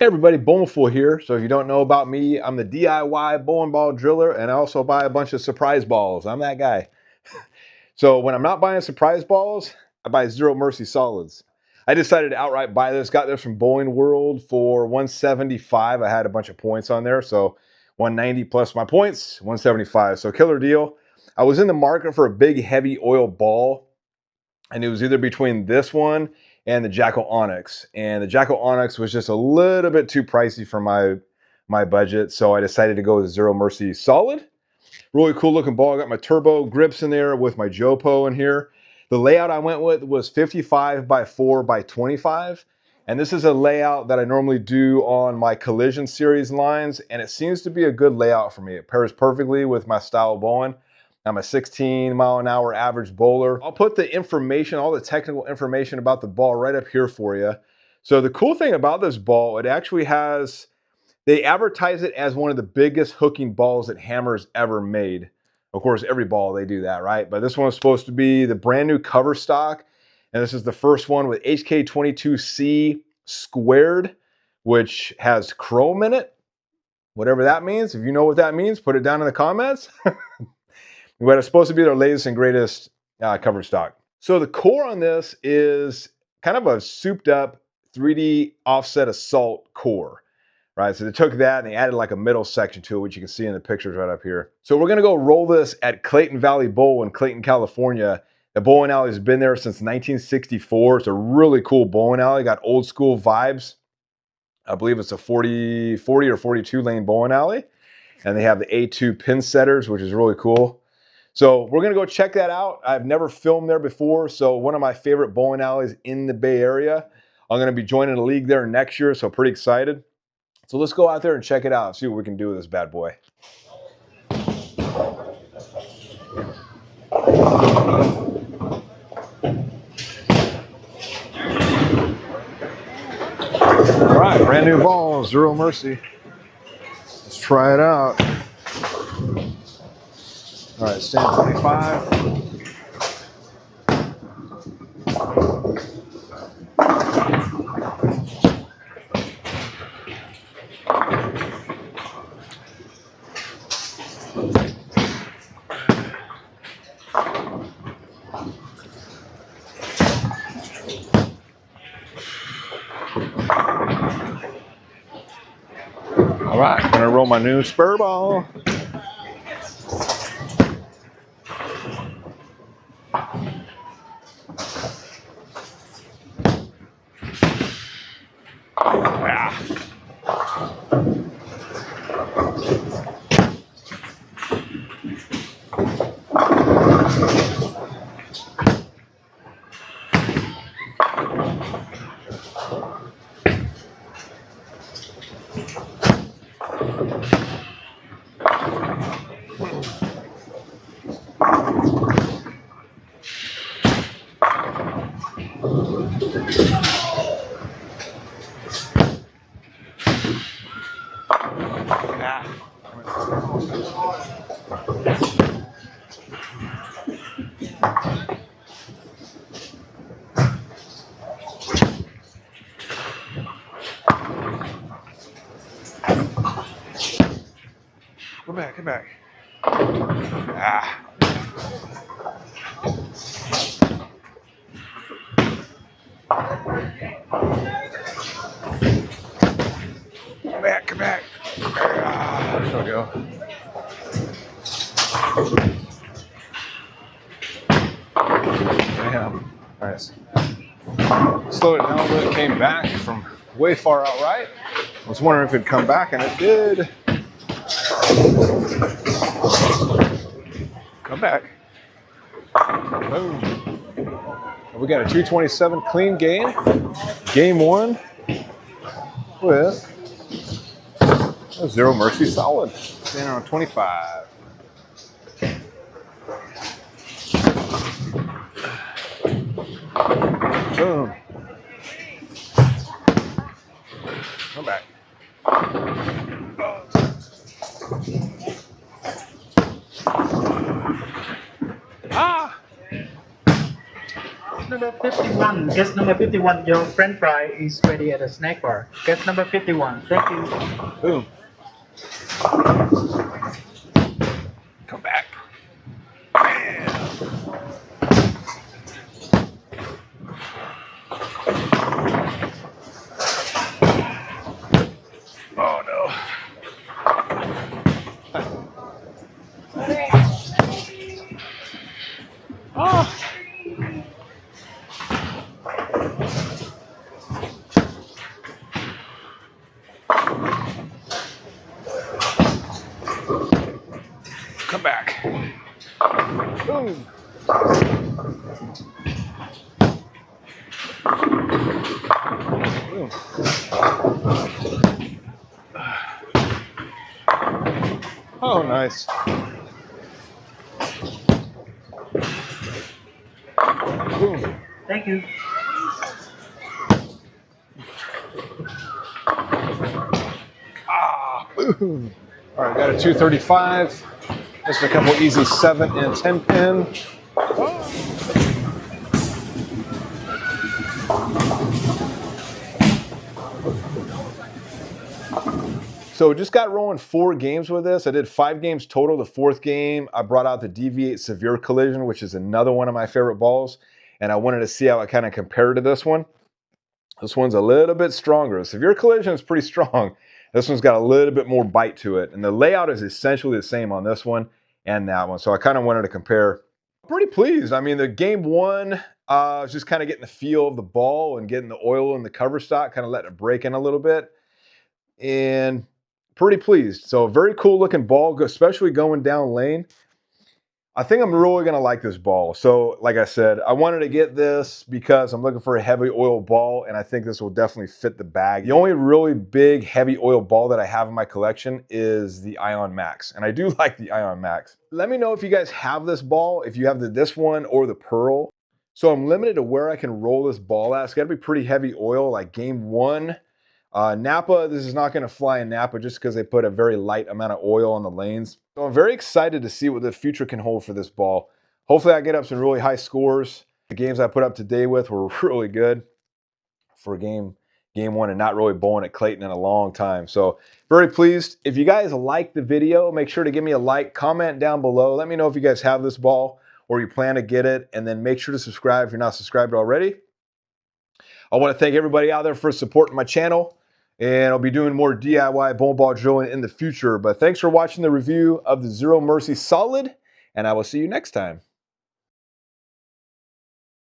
Hey everybody, Bowlful here. So if you don't know about me, I'm the DIY bowling ball driller, and I also buy a bunch of surprise balls. I'm that guy. So when I'm not buying surprise balls, I buy Zero Mercy solids. I decided to outright buy this. Got this from Bowling World for 175. I had a bunch of points on there, so 190 plus my points, 175. So killer deal. I was in the market for a big heavy oil ball, and it was either between this one and the Jackal Onyx. And the Jackal Onyx was just a little bit too pricey for my budget, so I decided to go with Zero Mercy Solid. Really cool looking ball. I got my turbo grips in there with my Jopo in here. The layout I went with was 55 by 4 by 25. And this is a layout that I normally do on my Collision series lines, and it seems to be a good layout for me. It pairs perfectly with my style of bowling. I'm a 16-mile-an-hour average bowler. I'll put the information, all the technical information about the ball right up here for you. So the cool thing about this ball, it actually has, they advertise it as one of the biggest hooking balls that Hammer's ever made. Of course, every ball they do that, right? But this one is supposed to be the brand new cover stock. And this is the first one with HK22C squared, which has chrome in it. Whatever that means. If you know what that means, put it down in the comments. But it's supposed to be their latest and greatest cover stock. So the core on this is kind of a souped up 3D offset assault core, right? So they took that and they added like a middle section to it, which you can see in the pictures right up here. So we're gonna go roll this at Clayton Valley Bowl in Clayton, California. The bowling alley has been there since 1964. It's a really cool bowling alley, got old school vibes. I believe it's a 40 or 42 lane bowling alley. And they have the A2 pin setters, which is really cool. So we're gonna go check that out. I've never filmed there before, so one of my favorite bowling alleys in the Bay Area. I'm gonna be joining a league there next year, so pretty excited. So let's go out there and check it out, see what we can do with this bad boy. All right, brand new ball, Zero Mercy. Let's try it out. All right, stand 25. All right, I'm gonna roll my new spur ball. Come back, come back. Ah. Come back, come back. Ah, there we go. Damn. Nice. Slowed it down a bit, came back from way far out right. I was wondering if it'd come back, and it did. Come back. Boom. We got a 227 clean game. Game one with a Zero Mercy solid. Standing on 25. Boom. Come back. Ah! No. number 51. Guest number 51, your French fry is ready at the snack bar. Guest number 51. Thank you. Boom. Come back. Oh no. Oh. Come back. Boom. Boom. Oh, nice. Boom. Thank you. Ah, boom. All right, got a 235. Just a couple easy 7 and 10 pin. So just got rolling 4 games with this. I did 5 games total. The 4th game, I brought out the Deviate Severe Collision, which is another one of my favorite balls. And I wanted to see how it kind of compared to this one. This one's a little bit stronger. Severe Collision is pretty strong. This one's got a little bit more bite to it. And the layout is essentially the same on this one and that one. So I kind of wanted to compare. Pretty pleased. I mean, the game 1, was just kind of getting the feel of the ball and getting the oil in the cover stock, kind of letting it break in a little bit. And pretty pleased. So very cool looking ball, especially going down lane. I think I'm really going to like this ball. So like I said, I wanted to get this because I'm looking for a heavy oil ball, and I think this will definitely fit the bag. The only really big heavy oil ball that I have in my collection is the Ion Max, and I do like the Ion Max. Let me know if you guys have this ball, if you have this one or the Pearl. So I'm limited to where I can roll this ball at. It's got to be pretty heavy oil, like game 1. Napa, this is not going to fly in Napa just because they put a very light amount of oil on the lanes. So I'm very excited to see what the future can hold for this ball. Hopefully I get up some really high scores. The games I put up today with were really good for game 1 and not really bowling at Clayton in a long time. So very pleased. If you guys like the video, make sure to give me a like, comment down below. Let me know if you guys have this ball or you plan to get it, and then make sure to subscribe if you're not subscribed already. I want to thank everybody out there for supporting my channel. And I'll be doing more DIY bowling ball drilling in the future. But thanks for watching the review of the Zero Mercy Solid, and I will see you next time.